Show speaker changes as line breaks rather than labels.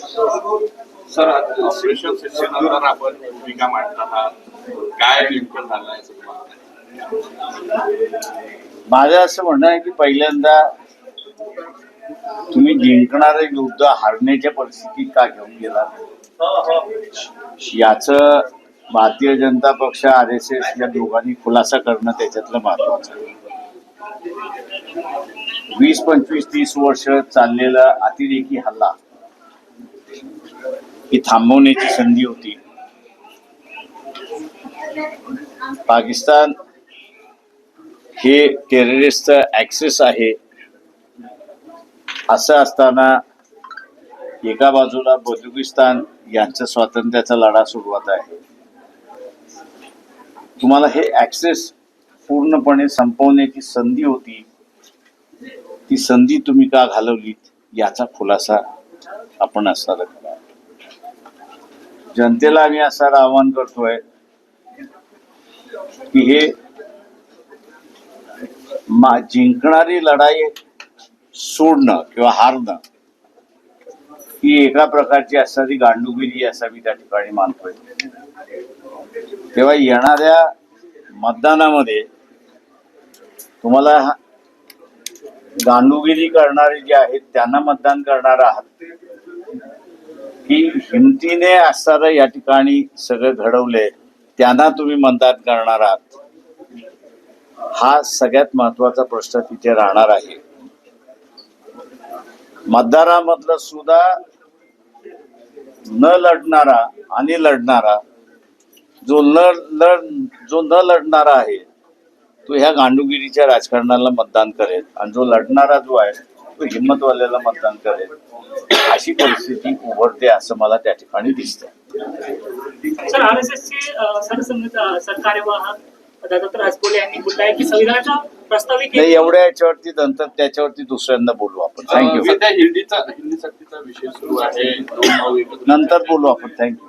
Sir, operation सिंधूर आपण भूमिका मांडत आहात, काय नेमकं झालंय
माझं असं म्हणणं आहे की पहिल्यांदा तुम्ही जिंकणारे युद्ध हारण्याच्या परिस्थितीत का घेऊन गेला याच भारतीय जनता पक्ष RSS या दोघांनी खुलासा करणं त्याच्यातलं महत्वाचं आहे. 20, 25, 30 वर्ष चाललेला अतिरेकी हल्ला ही थांबवण्याची संधी होती. पाकिस्तान हे टेररिस्टचं ऍक्सेस आहे. असं असताना एका बाजूला बलुचिस्तान यांचा स्वातंत्र्याचा लढा सुरुवात आहे. तुम्हाला हे ऍक्सेस पूर्णपणे संपवण्याची संधी होती. ती संधी तुम्ही का घालवलीत याचा खुलासा आपण असणार करा. जनतेला आम्ही असं आवाहन करतोय की हे जिंकणारी लढाई सोडणं किंवा हारणं ही एका प्रकारची असणारी गांडुगिरी असा मी त्या ठिकाणी मानतोय. तेव्हा येणाऱ्या मतदानामध्ये तुम्हाला गांडुगिरी करणारे जे आहेत त्यांना मतदान करणार आहात की हिमतीने असणारं या ठिकाणी सगळं घडवलंय त्यांना तुम्ही मतदान करणार आहात, हा सगळ्यात महत्वाचा प्रश्न तिथे राहणार आहे. मतदारामधलं सुद्धा न लढणारा आणि लढणारा जो न लढणारा आहे तो ह्या गांडुगिरीच्या राजकारणाला मतदान करेल आणि जो लढणारा जो आहे तो हिंमतवाल्याला मतदान करेल. अशी परिस्थिती उभरते असं मला त्या ठिकाणी दिसतंय.
सर, RSSचे सरकार्यवाह दत्तात्रय राजपोळे यांनी म्हटलं आहे की संविधानाच्या प्रस्तावित
एवढ्या याच्यावरती नंतर त्याच्यावरती दुसऱ्यांदा बोलू आपण. थँक्यू.
हिंदी सक्तीचा विषय सुरू आहे,
नंतर बोलू आपण. थँक्यू.